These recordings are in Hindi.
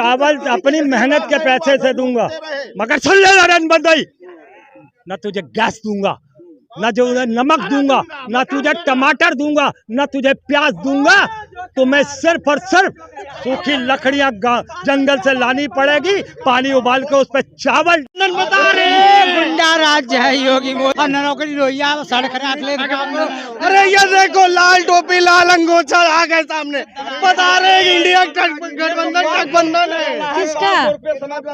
चावल अपनी मेहनत के पैसे से दूंगा, मगर सुन ले नरेंद्र मोदी, न तुझे गैस दूंगा, न जो नमक दूंगा, न तुझे टमाटर दूंगा, न तुझे प्याज दूंगा। तुम्हें सिर्फ और सिर्फ सूखी लकड़ियां जंगल से लानी पड़ेगी, पानी उबाल के उस पर चावल। बता रहे गुंडा राज्य है योगी मोदी, नौकरी लोहिया सड़क राख ले। अरे ये देखो लाल टोपी लाल अंगोछा आ गए सामने, बता रहे इंडिया गठबंधन है।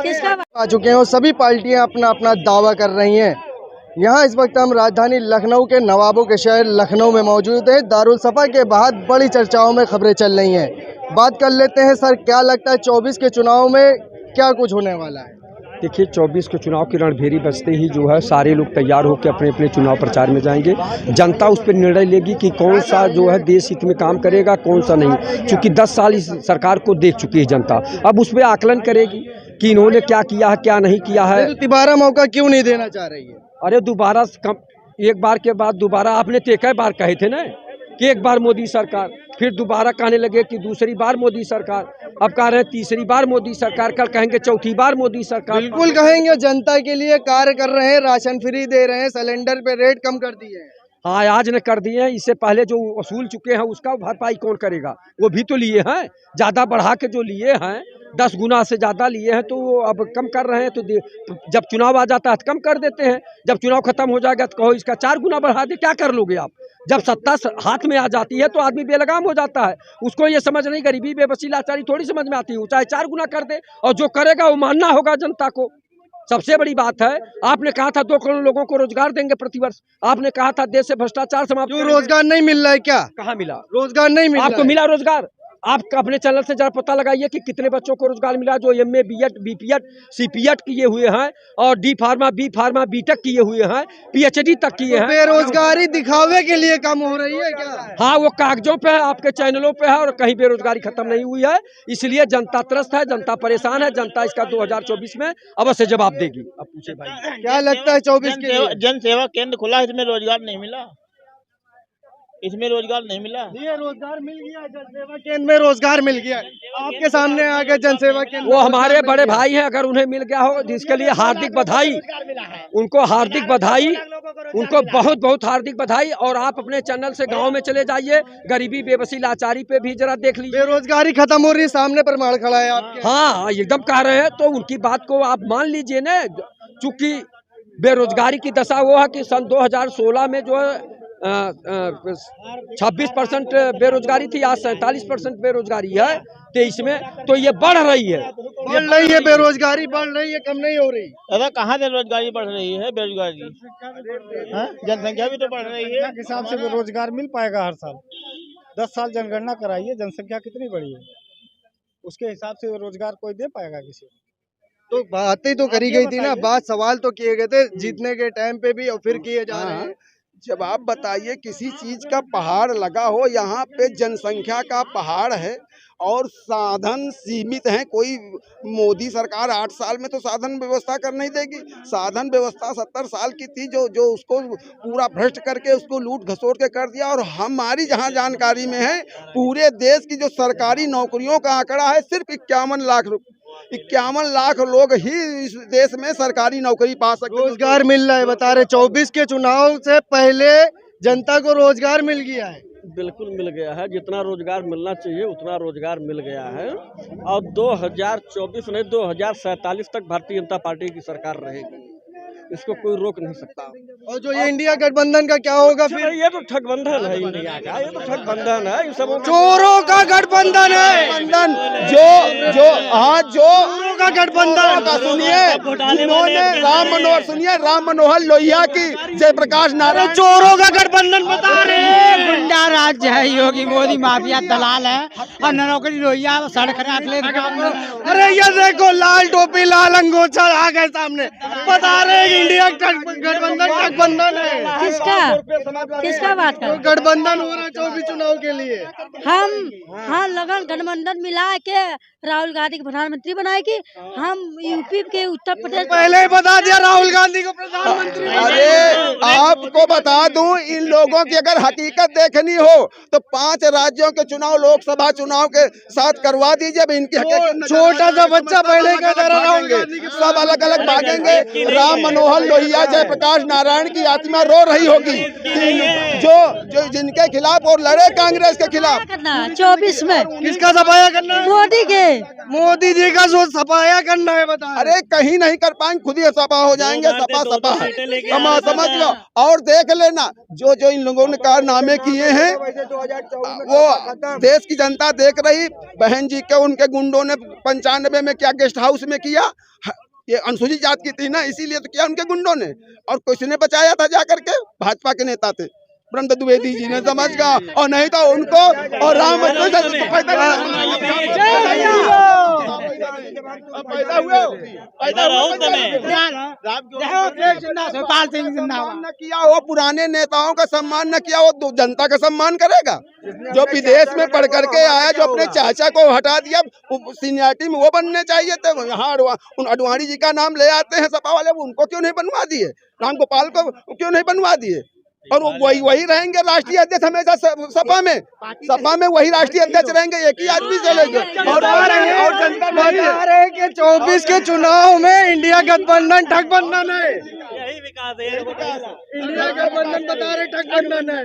किसका आ चुके हैं और सभी पार्टियां अपना अपना दावा कर रही हैं। यहाँ इस वक्त हम राजधानी लखनऊ के नवाबों के शहर लखनऊ में मौजूद है। दारुल सफा के बाद बड़ी चर्चाओं में खबरें चल रही हैं। बात कर लेते हैं सर, क्या लगता है 24 के चुनाव में क्या कुछ होने वाला है? देखिए 24 के चुनाव की रणभेरी बजते ही जो है सारे लोग तैयार होकर अपने अपने चुनाव प्रचार में जाएंगे। जनता उस पर निर्णय लेगी कि कौन सा जो है देश हित में काम करेगा, कौन सा नहीं। चूँकि 10 साल इस सरकार को देख चुकी है जनता, अब उस पर आकलन करेगी कि इन्होंने क्या किया है क्या नहीं किया है। तो दोबारा मौका क्यों नहीं देना चाह रही है? अरे दोबारा एक बार के बाद दोबारा, आपने तो एक बार कहे थे ना कि एक बार मोदी सरकार, फिर दोबारा कहने लगे कि दूसरी बार मोदी सरकार, अब कह रहे हैं तीसरी बार मोदी सरकार, कल कहेंगे चौथी बार मोदी सरकार। बिल्कुल कहेंगे, जनता के लिए कार्य कर रहे हैं, राशन फ्री दे रहे हैं, सिलेंडर पे रेट कम कर दिए हैं। हाँ आज ने कर दिए हैं, इससे पहले जो वसूल चुके हैं उसका भरपाई कौन करेगा? वो भी तो लिए हैं, ज़्यादा बढ़ा के जो लिए हैं 10 गुना से ज़्यादा लिए हैं, तो अब कम कर रहे हैं। तो जब चुनाव आ जाता है तो कम कर देते हैं, जब चुनाव खत्म हो जाएगा तो कहो इसका 4 गुना बढ़ा दे, क्या कर लोगे आप? जब सत्ता हाथ में आ जाती है तो आदमी बेलगाम हो जाता है, उसको ये समझ नहीं, गरीबी बेबसी लाचारी थोड़ी समझ में आती है। चाहे 4 गुना कर दे, और जो करेगा वो मानना होगा जनता को। सबसे बड़ी बात है, आपने कहा था 2 करोड़ लोगों को रोजगार देंगे प्रतिवर्ष, आपने कहा था देश से भ्रष्टाचार समाप्त। रोजगार नहीं मिल रहा है क्या? कहाँ मिला रोजगार? नहीं मिला आपको? मिला रोजगार? आप अपने चैनल से जरा पता लगाइए कि कितने बच्चों को रोजगार मिला जो MA BEd BPEd CPEd किए हुए हैं और D pharma B pharma BTech किए हुए हैं, PhD तक किए हैं। बेरोजगारी दिखावे के लिए कम हो रही है क्या? हाँ वो कागजों पे है, आपके चैनलों पे है, और कहीं बेरोजगारी खत्म नहीं हुई है। इसलिए जनता त्रस्त है, जनता परेशान है, जनता इसका 2024 में अवश्य जवाब देगी। अब पूछे भाई क्या लगता है 24 के? जन सेवा केंद्र खुला, इसमें रोजगार नहीं मिला, इसमें रोजगार नहीं मिला। ये रोजगार मिल गया, जन सेवा केंद्र में रोजगार मिल गया। आपके सामने आ गए जन सेवा केंद्र, वो हमारे बड़े भाई हैं, अगर उन्हें मिल गया हो जिसके लिए हार्दिक बधाई, उनको हार्दिक बधाई, उनको बहुत बहुत हार्दिक बधाई। और आप अपने चैनल से गांव में चले जाइए, गरीबी बेबसी लाचारी पे भी जरा देख लीजिए। बेरोजगारी खत्म हो रही है, सामने प्रमाण खड़ा है आपके। हाँ एकदम कह रहे हैं, तो उनकी बात को आप मान लीजिए ना। चूंकि बेरोजगारी की दशा वो है कि सन 2016 में जो है 26% बेरोजगारी थी, आज 47% बेरोजगारी है 23 में, तो ये बढ़ रही है। बेरोजगारी बढ़ रही है, कम नहीं हो रही। दादा कहाँ से रोजगारी बढ़ रही है? बेरोजगारी, जनसंख्या भी तो बढ़ रही है। किस हिसाब से रोजगार मिल पाएगा? हर साल 10 साल जनगणना कराइए, जनसंख्या कितनी बढ़ी है, उसके हिसाब से रोजगार कोई दे पाएगा किसी को? तो बातें तो करी गई थी ना, बात सवाल तो किए गए थे जीतने के टाइम पे भी और फिर किए जा रहे हैं। जब आप बताइए किसी चीज का पहाड़ लगा हो, यहाँ पे जनसंख्या का पहाड़ है और साधन सीमित हैं। कोई मोदी सरकार 8 साल में तो साधन व्यवस्था कर नहीं देगी। साधन व्यवस्था 70 साल की थी, जो उसको पूरा भ्रष्ट करके उसको लूट घसोट के कर दिया। और हमारी जहाँ जानकारी में है, पूरे देश की जो सरकारी नौकरियों का आंकड़ा है सिर्फ 51 लाख लोग ही इस देश में सरकारी नौकरी पा सकते। रोजगार मिल रहा है, बता रहे 24 के चुनाव से पहले जनता को रोजगार मिल गया है। बिल्कुल मिल गया है, जितना रोजगार मिलना चाहिए उतना रोजगार मिल गया है। और 2024 नहीं 2047 तक भारतीय जनता पार्टी की सरकार रहेगी, इसको कोई रोक नहीं सकता। और जो ये इंडिया गठबंधन का क्या होगा फिर? ये तो ठगबंधन है इंडिया का, ये तो ठगबंधन है, इन सब चोरों का गठबंधन है। चोरों का गठबंधन का सुनिए, जिन्होंने राम मनोहर लोहिया की जयप्रकाश नारायण, चोरों का गठबंधन बता रहे गुंडा राज्य है योगी मोदी, माफिया दलाल है, और नौकरी लोहिया सड़क राख ले। अरे ये देखो लाल टोपी लाल अंगोछा आ गए सामने, बता रहे इंडिया गठबंधन है। किसका बात कर? गठबंधन हो रहा है 24 चुनाव के लिए। हम लगन गठबंधन मिला के राहुल गांधी को प्रधानमंत्री बनाएगी। हम यूपी के उत्तर प्रदेश पहले ही बता दिया राहुल गांधी को प्रधानमंत्री। अरे आपको बता दूं, इन लोगों की अगर हकीकत देखनी हो तो 5 राज्यों के चुनाव लोकसभा चुनाव के साथ करवा दीजिए। अब इनकी छोटा सा बच्चा पहले का सब अलग अलग भागेंगे। राम मनोहर लोहिया, जयप्रकाश नारायण की आत्मा रो रही होगी जो जिनके खिलाफ और लड़े कांग्रेस के खिलाफ। 24 में किसका सफाया करना है? मोदी के, मोदी जी का जो सफाया करना है बता। अरे कहीं नहीं कर पाएंगे, खुद ही सपा हो जाएंगे। सपा समझ लो। और देख लेना जो इन लोगों ने कारनामे किए हैं वो देश की जनता देख रही। बहन जी के उनके गुंडों ने 95 में क्या गेस्ट हाउस में किया, ये अनुसूचित जात की थी ना, इसीलिए तो किया उनके गुंडों ने। और किसने बचाया था जाकर के? भाजपा के नेता थे, ब्रह्म द्विवेदी जी ने, समझ गया। और नहीं तो उनको और राम न किया वो पुराने नेताओं का सम्मान न किया, वो जनता का सम्मान करेगा? जो विदेश में पढ़ करके आया, जो अपने चाचा को हटा दिया सीनियरिटी में, वो बनने चाहिए थे। यहाँ अडवाणी जी का नाम ले आते हैं सपा वाले, उनको क्यों नहीं बनवा दिए? राम गोपाल को क्यों नहीं बनवा दिए? और वही रहेंगे राष्ट्रीय अध्यक्ष हमेशा। सपा में वही राष्ट्रीय अध्यक्ष रहेंगे, एक ही आदमी चलेंगे। और जनता बता रहे कि 24 के चुनाव में इंडिया गठबंधन ठगबंधन है। यही विकास है। इंडिया गठबंधन बता रहे ठगबंधन है।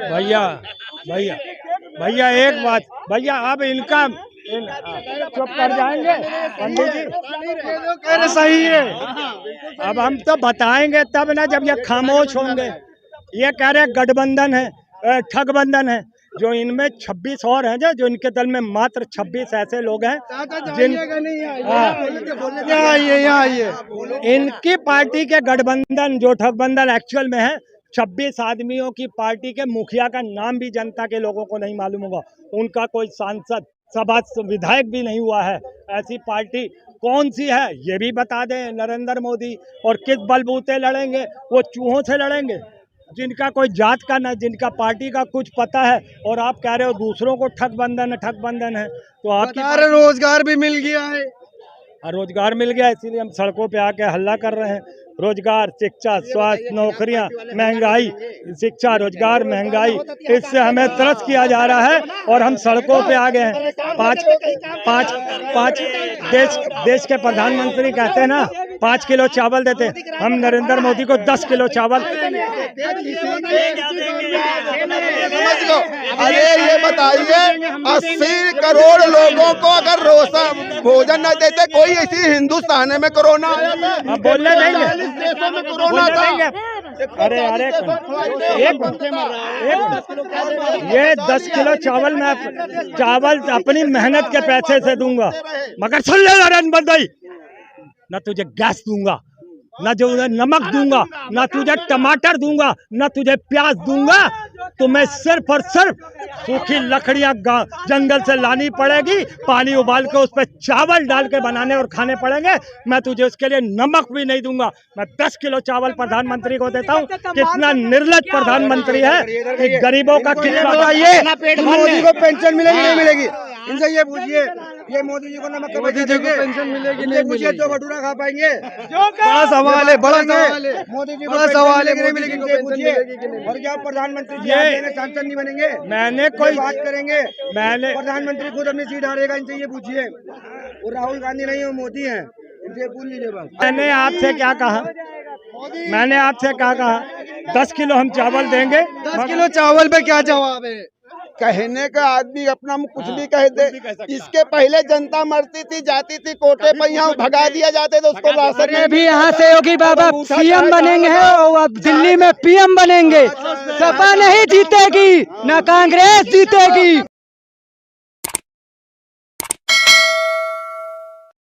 भैया एक बात, भैया अब इनका चुप कर जाएंगे पंडित जी, कह रहे सही है। अब हम तो बताएंगे तब ना जब ये खामोश होंगे। ये कह रहे गठबंधन है, ठगबंधन है। जो इनमें 26 और हैं, जो इनके दल में मात्र 26 ऐसे लोग हैं जिन इनकी पार्टी के गठबंधन, जो ठगबंधन एक्चुअल में है, 26 आदमियों की पार्टी के मुखिया का नाम भी जनता के लोगों को नहीं मालूम होगा। उनका कोई सांसद, सभा, विधायक भी नहीं हुआ है। ऐसी पार्टी कौन सी है ये भी बता दें नरेंद्र मोदी। और किस बलबूते लड़ेंगे? वो चूहों से लड़ेंगे जिनका कोई जात का न, जिनका पार्टी का कुछ पता है। और आप कह रहे हो दूसरों को ठगबंधन है। तो आपकी रोजगार भी मिल गया है। रोजगार मिल गया, इसीलिए हम सड़कों पे आके हल्ला कर रहे हैं। रोजगार, शिक्षा, स्वास्थ्य, नौकरियां, महंगाई, शिक्षा, रोजगार, महंगाई, इससे हमें त्रस्त किया जा रहा है और हम सड़कों पे आ गए हैं। पाँच देश के प्रधानमंत्री कहते हैं ना 5 किलो चावल देते, हम नरेंद्र मोदी को 10 किलो चावल। अरे ये बताइए 80 करोड़ लोगों को अगर रोजा भोजन न देते, कोई इसी हिंदुस्तान में कोरोना अब बोलने देंगे, देशों में कोरोना था। अरे ये 10 किलो चावल मैं अपनी मेहनत के पैसे से दूंगा, मगर सुन ले नरेंद्र मोदी, न तुझे गैस दूंगा, न जो नमक दूंगा, न तुझे टमाटर दूंगा, न तुझे प्याज दूंगा। तुम्हें सिर्फ और सिर्फ सूखी लकड़ियां जंगल से लानी पड़ेगी, पानी उबाल के उस पर चावल डाल के बनाने और खाने पड़ेंगे। मैं तुझे उसके लिए नमक भी नहीं दूंगा। मैं 10 किलो चावल प्रधानमंत्री को देता हूँ। कितना निर्लज प्रधानमंत्री है कि गरीबों का कितना। बताइए मोदी को पेंशन मिलेगी नहीं मिलेगी? इनसे ये पूछिए, ये मोदी जी को नमक मोदी जी को पेंशन मिलेगी नहीं मिलेगी? तो भटूरा खा पाएंगे? बड़ा सवाल है, बड़ा सवाल है। मोदी जी को सवाल है कि नहीं मिलेगी? पूछिए। और क्या प्रधानमंत्री सांसद नहीं बनेंगे? मैंने कोई बात करेंगे, प्रधानमंत्री खुद अपनी सीट हारेगा, इनसे ये पूछिए। वो राहुल गांधी नहीं, वो मोदी है, इनसे पूछ लीजिए बस। मैंने आपसे क्या कहा? 10 किलो हम चावल देंगे। 10 किलो चावल पे क्या जवाब है? कहने का आदमी अपना कुछ भी कह दे। इसके पहले जनता मरती थी, जाती थी कोटे पर, यहाँ भगा दिया जाते थे उसको राशन। ये भी यहाँ से योगी बाबा सीएम बनेंगे और अब दिल्ली में पीएम बनेंगे। सपा नहीं जीतेगी, न कांग्रेस जीतेगी,